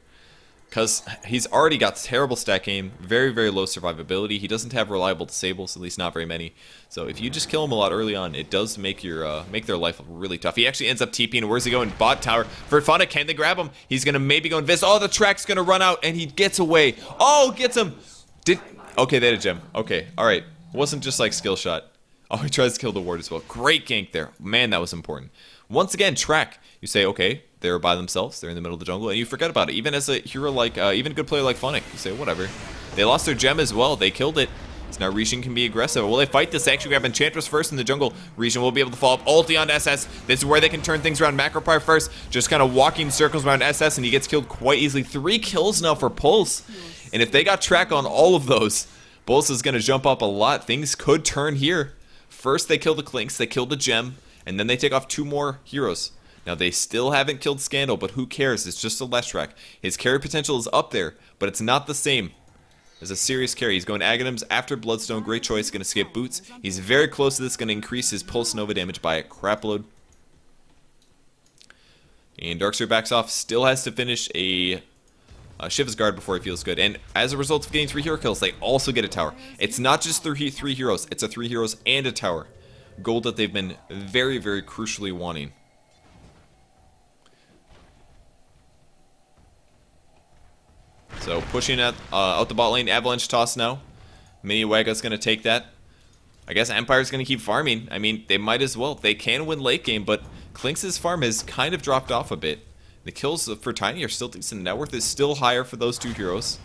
Because he's already got terrible stack aim, very, very low survivability. He doesn't have reliable disables, at least not very many. So if you just kill him a lot early on, it does make your make their life really tough. He actually ends up TPing. Where's he going? Bot tower. For Funnick, can they grab him? He's going to maybe go invis. Oh, the track's going to run out, and he gets away. Oh, gets him. Okay, they had a gem. Okay, all right. Wasn't just like skill shot. Oh, he tries to kill the ward as well. Great gank there. Man, that was important. Once again, track. You say, okay, they're by themselves. They're in the middle of the jungle, and you forget about it. Even as a hero like, even a good player like Funnick, you say, whatever. They lost their gem as well. They killed it. So now Roshan can be aggressive. Will they fight this? They actually grab Enchantress first in the jungle. Roshan will be able to follow up ulti on SS. This is where they can turn things around. Macropyre first, just kind of walking circles around SS, and he gets killed quite easily. 3 kills now for Pulse. And if they got track on all of those, Pulse is going to jump up a lot. Things could turn here. First, they kill the Clinks. They kill the gem. And then they take off 2 more heroes. Now, they still haven't killed Scandal, but who cares? It's just a less track. His carry potential is up there, but it's not the same as a serious carry. He's going Aghanims after Bloodstone. Great choice. Going to skip Boots. He's very close to this. Going to increase his Pulse Nova damage by a crap load. And Darkseer backs off. Still has to finish a Shiva's Guard before he feels good. And as a result of getting 3 hero kills, they also get a tower. It's not just 3 heroes. It's a 3 heroes and a tower. Gold that they've been very, very crucially wanting. So pushing out the bot lane, Avalanche toss now. Mini Waga's going to take that. I guess Empire's going to keep farming. I mean, they might as well. They can win late game, but Clinks' farm has kind of dropped off a bit. The kills for Tiny are still decent. Net worth is still higher for those two heroes.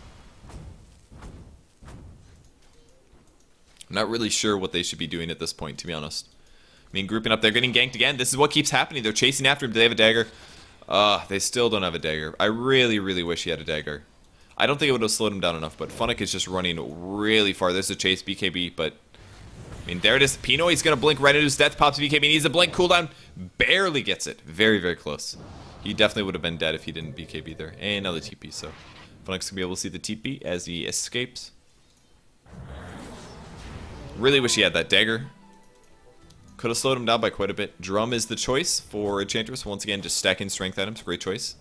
I'm not really sure what they should be doing at this point, to be honest. I mean, grouping up, they're getting ganked again. This is what keeps happening. They're chasing after him. Do they have a dagger? They still don't have a dagger. I really, really wish he had a dagger. I don't think it would have slowed him down enough, but Funnick is just running really far. There's a chase, BKB, but... I mean, there it is. Pino, he's going to blink right into his death. Pops BKB, needs a blink cooldown. Barely gets it. Very, very close. He definitely would have been dead if he didn't BKB there. And another TP, so... Funnick's going to be able to see the TP as he escapes. Really wish he had that dagger. Could have slowed him down by quite a bit. Drum is the choice for Enchantress. Once again, just stacking strength items. Great choice.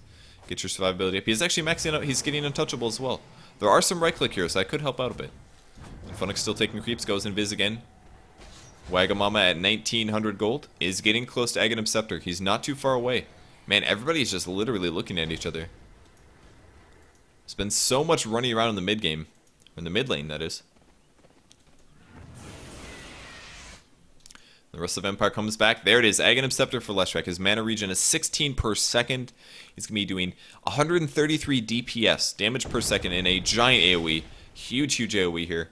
Get your survivability up. He's actually maxing out. He's getting untouchable as well. There are some right click here, so that could help out a bit. And Funnick's still taking creeps. Goes Invis again. Wagamama at 1900 gold is getting close to Aghanim Scepter. He's not too far away. Man, everybody's just literally looking at each other. There's been so much running around in the mid game. In the mid lane, that is. The rest of Empire comes back. There it is. Aghanim Scepter for Leshrac. His mana regen is 16 per second. He's going to be doing 133 DPS, damage per second, in a giant AoE. Huge, huge AoE here.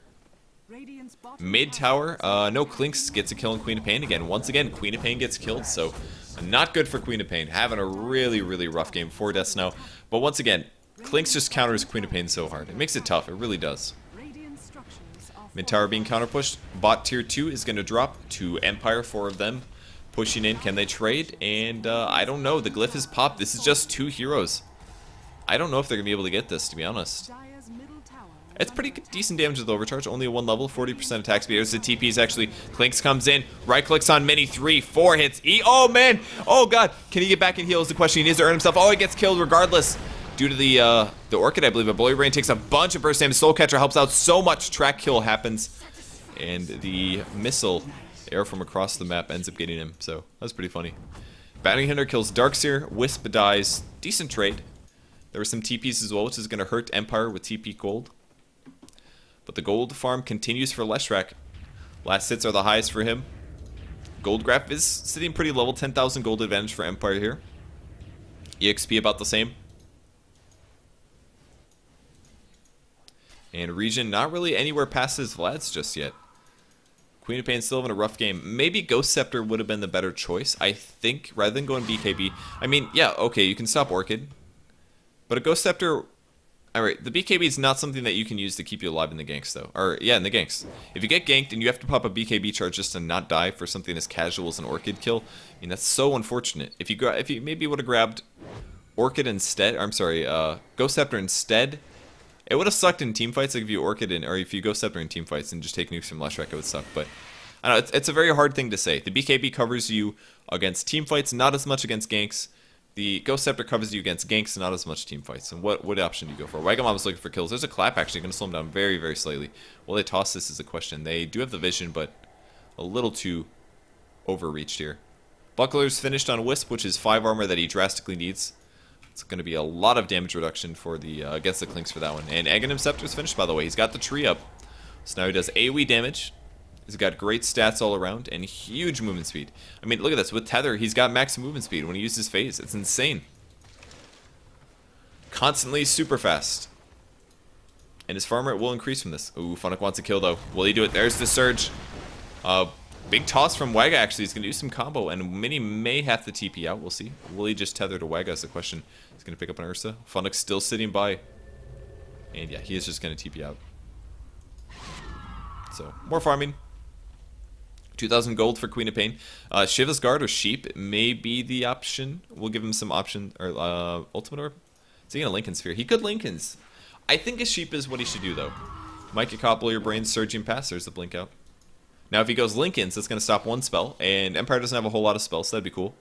Mid tower, no, Clinks gets a kill on Queen of Pain again. Once again, Queen of Pain gets killed, so not good for Queen of Pain. Having a really, really rough game. 4 deaths now. But once again, Clinks just counters Queen of Pain so hard. It makes it tough. It really does. Mid tower being counter pushed. Bot tier 2 is going to drop to Empire, 4 of them. Pushing in. Can they trade? And I don't know. The glyph is popped. This is just 2 heroes. I don't know if they're going to be able to get this, to be honest. It's pretty decent damage with overcharge. Only a 1 level, 40% attack speed. There's the TPs actually. Clinks comes in. Right clicks on Mini. 3, 4 hits. Oh, man. Oh, God. Can he get back and heal is the question. He needs to earn himself. Oh, he gets killed regardless. Due to the Orchid, I believe. But Bloody Brain takes a bunch of burst damage. Soul Catcher helps out so much. Track kill happens. And the missile, arrow from across the map, ends up getting him. So, that's pretty funny. Bounty Hunter kills Darkseer. Wisp dies. Decent trade. There were some TPs as well, which is going to hurt Empire with TP gold. But the gold farm continues for Leshrac. Last hits are the highest for him. Gold graph is sitting pretty level. 10,000 gold advantage for Empire here. EXP about the same. And Regen not really anywhere past his Vlads just yet. Queen of Pain still having a rough game. Maybe Ghost Scepter would have been the better choice, I think, rather than going BKB. I mean, yeah, okay, you can stop Orchid. But a Ghost Scepter... Alright, the BKB is not something that you can use to keep you alive in the ganks, though. Or, yeah, in the ganks. If you get ganked and you have to pop a BKB charge just to not die for something as casual as an Orchid kill, I mean, that's so unfortunate. If you maybe would have grabbed Orchid instead, or I'm sorry, Ghost Scepter instead, it would have sucked in teamfights. Like if you Orchid in, or if you Ghost Scepter in teamfights and just take nukes from Leshrac, it would suck. But I don't know, it's a very hard thing to say. The BKB covers you against teamfights, not as much against ganks. The Ghost Scepter covers you against ganks, not as much teamfights. And what option do you go for? Wagamama's looking for kills. There's a clap actually, going to slow him down very, very slightly. Will they toss this is a question. They do have the vision, but a little too overreached here. Buckler's finished on Wisp, which is 5 armor that he drastically needs. It's going to be a lot of damage reduction for the against the Clinks for that one. And Aghanim Scepter's finished, by the way. He's got the tree up. So now he does AoE damage. He's got great stats all around and huge movement speed. I mean, look at this. With Tether, he's got max movement speed when he uses phase. It's insane. Constantly super fast. And his farm rate will increase from this. Ooh, Funnick wants a kill, though. Will he do it? There's the Surge. Big toss from Waga, actually. He's going to do some combo, and Mini may have to TP out. We'll see. Will he just tether to Waga is the question. He's going to pick up an Ursa. Funnick's still sitting by. And yeah, he is just going to TP out. So, more farming. 2,000 gold for Queen of Pain. Shiva's Guard or Sheep may be the option. We'll give him some option. Or Ultimate Orb. Is he going to Lincoln Sphere? He could Lincoln's. I think a Sheep is what he should do, though. Might get Copple your brain Surging Pass. There's the blink out. Now, if he goes Lincoln's, that's going to stop 1 spell. And Empire doesn't have a whole lot of spells, so that'd be cool.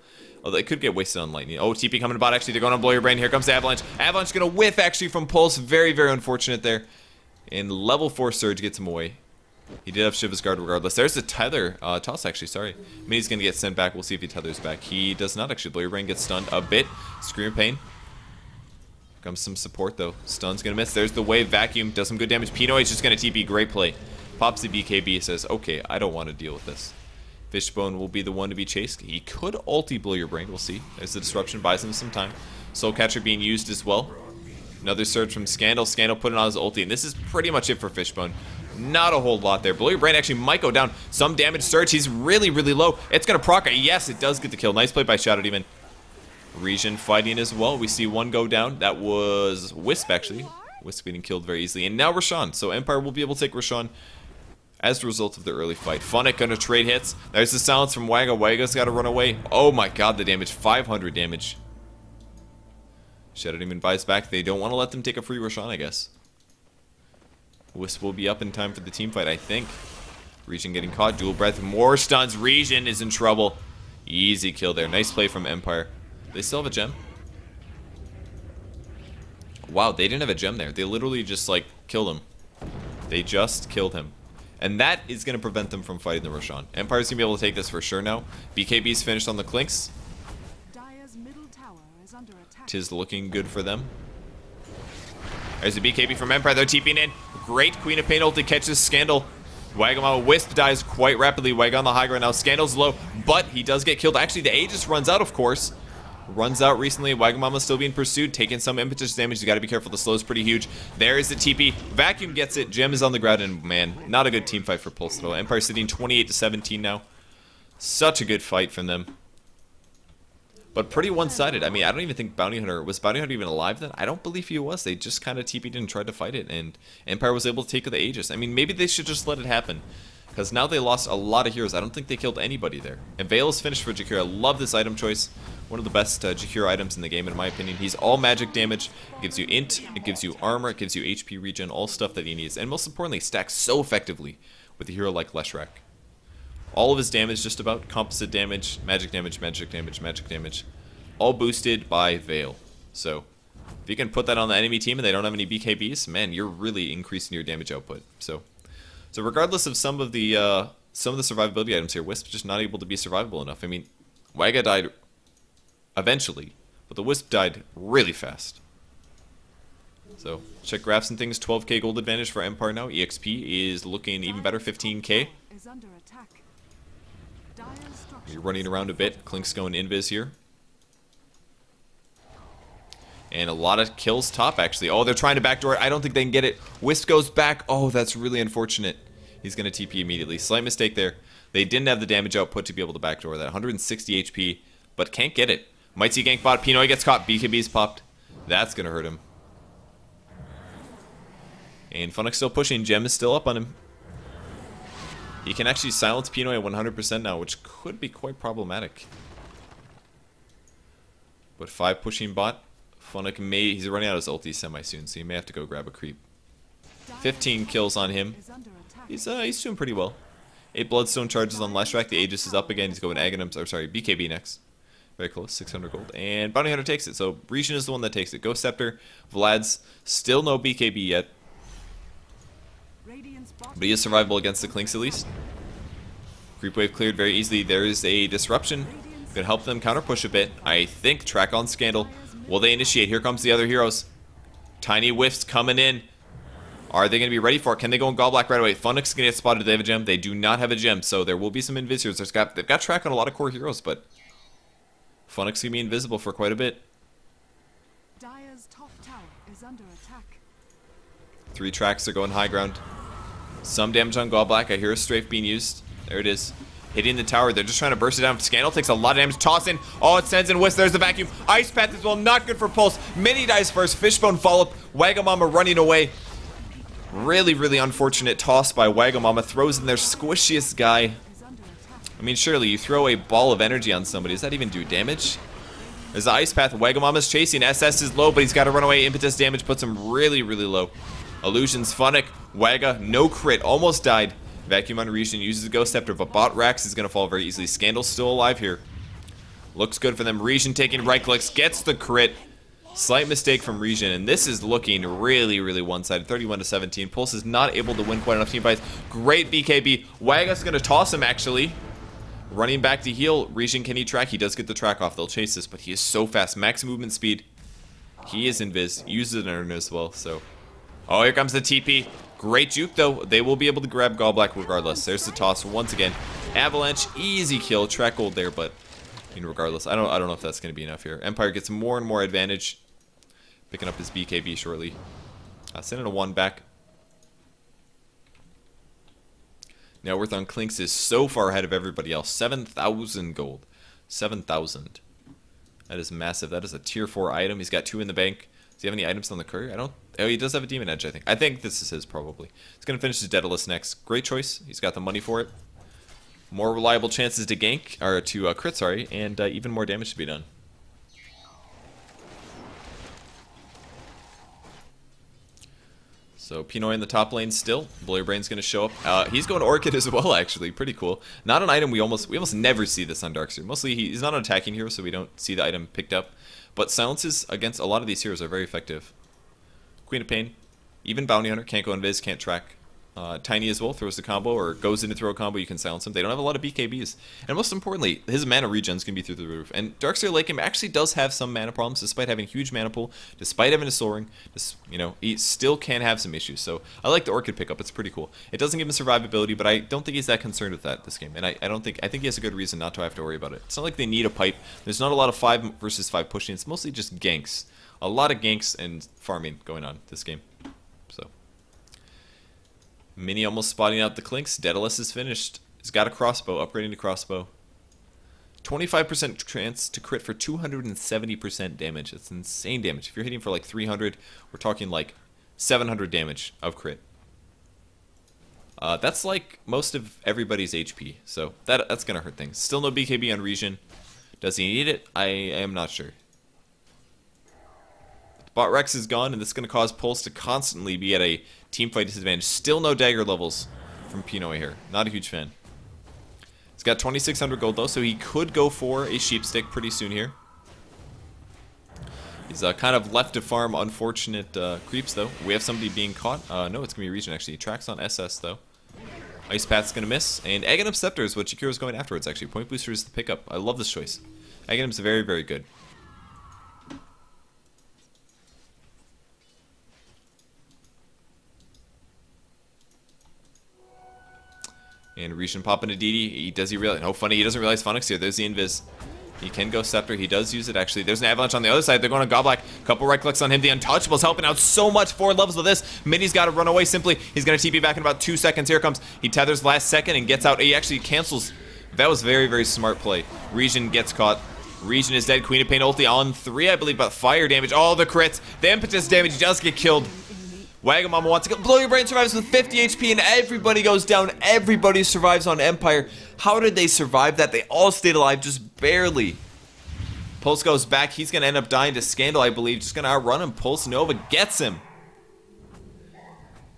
Although it could get wasted on Lightning. Oh, TP coming to bot. Actually, they're going to blow your brain. Here comes the Avalanche. Avalanche going to whiff, actually, from Pulse. Very, very unfortunate there. And level 4 Surge gets him away. He did have Shiva's Guard regardless. There's the tether. Toss, actually, sorry. Mini's going to get sent back. We'll see if he tethers back. He does not, actually. Blow your brain gets stunned a bit. Scream of Pain. Comes some support, though. Stun's going to miss. There's the wave. Vacuum. Does some good damage. Pinoy is just going to TP. Great play. Pops the BKB, says, okay, I don't want to deal with this. Fishbone will be the one to be chased. He could ulti blow your brain, we'll see. There's the disruption, buys him some time. Soul Catcher being used as well. Another surge from Scandal. Scandal putting on his ulti, and this is pretty much it for Fishbone. Not a whole lot there. Blow your brain actually might go down. Some damage surge. He's really, really low. It's going to proc it. Yes, it does get the kill. Nice play by Shadow Demon. Region fighting as well. We see one go down. That was Wisp, actually. Wisp getting killed very easily. And now Roshan. So Empire will be able to take Roshan as a result of the early fight. Funnick gonna trade hits. There's the silence from Wagga. Wagga's got to run away. Oh my god, the damage. 500 damage. Shadow Demon buys back. They don't want to let them take a free Roshan, I guess. Wisp will be up in time for the team fight, I think. Region getting caught. Dual Breath. More stuns. Region is in trouble. Easy kill there. Nice play from Empire. They still have a gem. Wow, they didn't have a gem there. They literally just, like, killed him. They just killed him. And that is going to prevent them from fighting the Roshan. Empire's going to be able to take this for sure now. BKB's finished on the Clinks. Dire's middle tower is under attack. Tis looking good for them. There's a BKB from Empire. They're TPing in. Great Queen of Pain ulti catches Scandal. Wagamama Wisp dies quite rapidly. Wag on the high ground now. Scandal's low, but he does get killed. Actually, the Aegis runs out, of course. Runs out recently. Wagamama's still being pursued, taking some impetus damage. You got to be careful. The slow is pretty huge. There is the TP. Vacuum gets it. Gem is on the ground, and man, not a good team fight for Pulse at all. Empire sitting 28-17 now. Such a good fight from them. But pretty one-sided. I mean, I don't even think Bounty Hunter... Was Bounty Hunter even alive then? I don't believe he was. They just kind of TP'd and tried to fight it, and Empire was able to take the Aegis. I mean, maybe they should just let it happen. Because now they lost a lot of heroes. I don't think they killed anybody there. And Veil is finished for Jakiro. I love this item choice. One of the best Jakiro items in the game, in my opinion. He's all magic damage. It gives you int. It gives you armor. It gives you HP regen. All stuff that he needs. And most importantly, stacks so effectively with a hero like Leshrac. All of his damage, just about. Composite damage, magic damage, magic damage, magic damage. All boosted by Veil. So, if you can put that on the enemy team and they don't have any BKBs, man, you're really increasing your damage output. So regardless of some of the survivability items here, Wisp just not able to be survivable enough. I mean, Wagga died eventually, but the Wisp died really fast. So, check graphs and things. 12k gold advantage for Empire now. EXP is looking even better, 15k. Is under attack. Dire's structures You're running around a bit. Clink's going invis here. And a lot of kills top, actually. Oh, they're trying to backdoor it. I don't think they can get it. Wisp goes back. Oh, that's really unfortunate. He's going to TP immediately. Slight mistake there. They didn't have the damage output to be able to backdoor that. 160 HP, but can't get it. Might see gank bot. Pinoy gets caught. BKB's popped. That's going to hurt him. And Funnick's still pushing. Gem is still up on him. He can actually silence Pinoy at 100% now, which could be quite problematic. But 5 pushing bot. Funnick he's running out of his ulti semi soon, so he may have to go grab a creep. 15 kills on him. He's doing pretty well. 8 Bloodstone charges on Leshrac. The Aegis is up again. He's going Aghanim, or sorry, BKB next. Very close, 600 gold. And Bounty Hunter takes it, so Roshan is the one that takes it. Ghost Scepter, Vlad's still no BKB yet. But he is survivable against the Clinks at least. Creep wave cleared very easily. There is a disruption. Could help them counter push a bit. I think track on Scandal. Will they initiate? Here comes the other heroes. Tiny whiffs coming in. Are they going to be ready for it? Can they go in Goblack right away? Funnick's going to get spotted. Do they have a gem? They do not have a gem, so there will be some invisors. They've got track on a lot of core heroes, but Funnick's going to be invisible for quite a bit. Dire's top tower is under attack. 3 tracks are going high ground. Some damage on Goblack. I hear a strafe being used. There it is. Hitting the tower. They're just trying to burst it down. Scandal takes a lot of damage. Toss in. Oh, it sends in Wisp. There's the vacuum. Ice Path as well. Not good for Pulse. Mini dies first. Fishbone follow-up. Wagamama running away. Really, really unfortunate toss by Wagamama. Throws in their squishiest guy. I mean, surely you throw a ball of energy on somebody. Does that even do damage? There's the Ice Path. Wagamama's chasing. SS is low, but he's got to run away. Impetus damage puts him really, really low. Illusions. Funnick. Wagga. No crit. Almost died. Vacuum on Roshan uses the Ghost Scepter, but Bot Rax is going to fall very easily. Scandal's still alive here. Looks good for them. Roshan taking right clicks, gets the crit. Slight mistake from Roshan, and this is looking really, really one-sided. 31-17. Pulse is not able to win quite enough team fights. Great BKB. Wagga's going to toss him, actually. Running back to heal. Roshan, can he track? He does get the track off. They'll chase this, but he is so fast. Max movement speed. He is invis. Uses it as well, so... Oh, here comes the TP. Great juke, though. They will be able to grab Gallblack regardless. There's the toss once again. Avalanche, easy kill. Track gold there, but I mean, regardless, I don't know if that's going to be enough here. Empire gets more and more advantage. Picking up his BKB shortly. Sending a 1 back. Net worth on Clinks is so far ahead of everybody else. 7,000 gold. 7,000. That is massive. That is a tier 4 item. He's got 2 in the bank. Does he have any items on the courier? I don't. Oh, he does have a Demon Edge, I think. I think this is his, probably. He's going to finish his Daedalus next. Great choice. He's got the money for it. More reliable chances to gank, or to crit, sorry, and even more damage to be done. So Pinoy in the top lane still. Blue Brain's going to show up. He's going Orchid as well, actually. Pretty cool. Not an item we almost never see this on Darkseer. Mostly he's not an attacking hero, so we don't see the item picked up. But silences against a lot of these heroes are very effective. Queen of Pain, even Bounty Hunter, can't go invis, can't track. Tiny as well, throws the combo, or goes in to throw a combo, you can silence him. They don't have a lot of BKBs. And most importantly, his mana regen's going to be through the roof. And Darkseer Lake Game actually does have some mana problems, despite having a huge mana pool, despite having a Soul Ring. You know, he still can have some issues. So I like the Orchid pickup, it's pretty cool. It doesn't give him survivability, but I don't think he's that concerned with that this game. And I think he has a good reason not to have to worry about it. It's not like they need a pipe. There's not a lot of 5 versus 5 pushing. It's mostly just ganks. A lot of ganks and farming going on this game. So Mini almost spotting out the Clinks. Daedalus is finished. He's got a crossbow, upgrading to crossbow. 25% chance to crit for 270% damage. That's insane damage. If you're hitting for like 300, we're talking like 700 damage of crit. That's like most of everybody's HP, so that's gonna hurt things. Still no BKB on Regen. Does he need it? I am not sure. Bot Rex is gone, and this is going to cause Pulse to constantly be at a teamfight disadvantage. Still no dagger levels from Pinoy here. Not a huge fan. He's got 2,600 gold, though, so he could go for a Sheep Stick pretty soon here. He's kind of left to farm unfortunate creeps, though. We have somebody being caught. No, it's going to be Regen, actually. He tracks on SS, though. Ice Path's going to miss. And Aghanim Scepter is what Shakiro's going afterwards, actually. Point Booster is the pickup. I love this choice. Aghanim's very, very good. And Regen popping a DD. Does he realize? Oh, funny, he doesn't realize Phonics here. There's the invis. He can go Scepter. He does use it, actually. There's an Avalanche on the other side. They're going to Goblack. Couple right clicks on him. The Untouchable's helping out so much. 4 levels of this. Mini's got to run away simply. He's going to TP back in about 2 seconds. Here comes. He tethers last second and gets out. He actually cancels. That was very, very smart play. Regen gets caught. Regen is dead. Queen of Pain ulti on 3, I believe, but fire damage. All the crits. The impetus damage does get killed. Wagamama wants to go. Blow Your Brain survives with 50 HP and everybody goes down. Everybody survives on Empire. How did they survive that? They all stayed alive, just barely. Pulse goes back. He's going to end up dying to Scandal, I believe. Just going to outrun him. Pulse Nova gets him.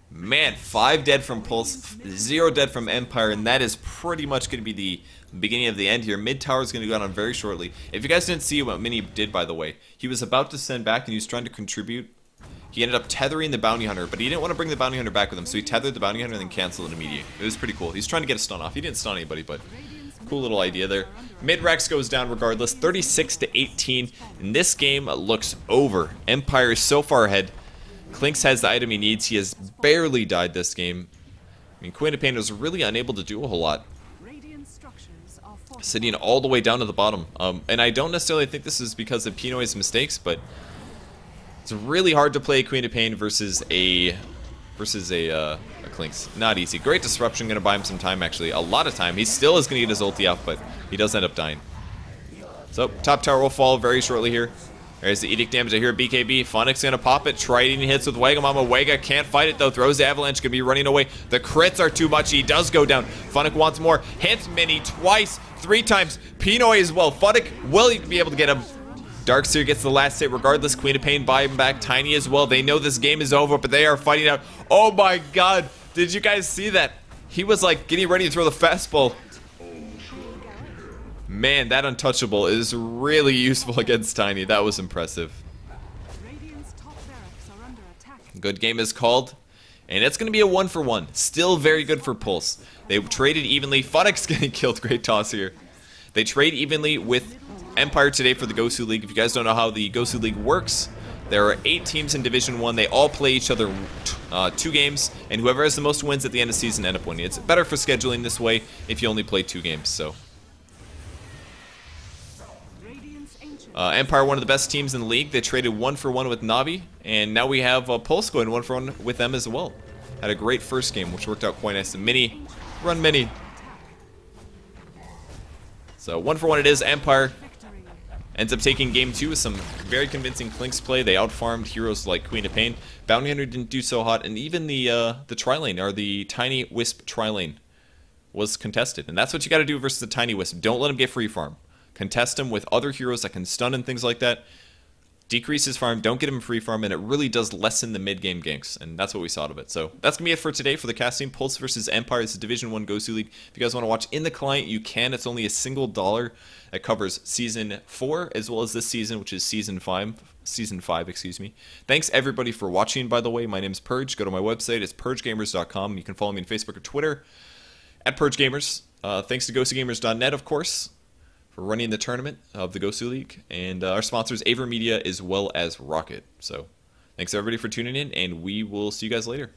Man, 5 dead from Pulse, 0 dead from Empire, and that is pretty much going to be the beginning of the end here. Mid tower is going to go down very shortly. If you guys didn't see what Mini did, by the way, he was about to send back and he was trying to contribute. He ended up tethering the Bounty Hunter, but he didn't want to bring the Bounty Hunter back with him, so he tethered the Bounty Hunter and then canceled it immediately. It was pretty cool. He's trying to get a stun off. He didn't stun anybody, but cool little idea there. Mid-Rex goes down regardless, 36 to 18, and this game looks over. Empire is so far ahead. Clinks has the item he needs. He has barely died this game. I mean, Queen of Pain was really unable to do a whole lot. Sitting all the way down to the bottom. And I don't necessarily think this is because of Pinoy's mistakes, but it's really hard to play Queen of Pain versus a Clinks. Not easy. Great disruption, gonna buy him some time, actually. A lot of time. He still is gonna get his ulti off, but he does end up dying. So top tower will fall very shortly here. There's the Edict damage. I hear BKB. Phonic's gonna pop it. Triding hits with Wagamama. Wega can't fight it though. Throws the Avalanche. Gonna be running away. The crits are too much. He does go down. Phonic wants more. Hits Mini twice, 3 times. Pinoy as well. Phonic will be able to get him. Darkseer gets the last hit regardless. Queen of Pain buy him back. Tiny as well. They know this game is over, but they are fighting out. Oh my god. Did you guys see that? He was like getting ready to throw the fastball. Man, that Untouchable is really useful against Tiny. That was impressive. Good game is called. And it's going to be a 1-for-1. Still very good for Pulse. They traded evenly. Phonic's getting killed. Great toss here. They trade evenly with Empire today for the GosuLeague. If you guys don't know how the GosuLeague works, There are 8 teams in Division 1. They all play each other 2 games, and whoever has the most wins at the end of the season end up winning. It's better for scheduling this way if you only play 2 games. So, Empire, one of the best teams in the league. They traded 1-for-1 with Navi, and now we have Pulse going 1-for-1 with them as well. Had a great first game, which worked out quite nice. Mini, run Mini. So 1-for-1 it is. Empire ends up taking game 2 with some very convincing Clinks play. They outfarmed heroes like Queen of Pain. Bounty Hunter didn't do so hot, and even the tri-lane, or the Tiny Wisp tri-lane, was contested. And that's what you got to do versus the Tiny Wisp. Don't let him get free farm. Contest him with other heroes that can stun and things like that. Decrease his farm, don't get him free farm, and it really does lessen the mid-game ganks, and that's what we saw out of it. So that's going to be it for today for the casting. Pulse versus Empire is a Division 1 GosuLeague. If you guys want to watch in the client, you can. It's only a single $1 that covers Season 4 as well as this season, which is Season 5. Excuse me. Thanks everybody for watching, by the way. My name's Purge. Go to my website. It's purgegamers.com. You can follow me on Facebook or Twitter at PurgeGamers. Thanks to GosuGamers.net, of course, for running the tournament of the GosuLeague, and our sponsors Aver Media as well as Rocket. So thanks everybody for tuning in, and we will see you guys later.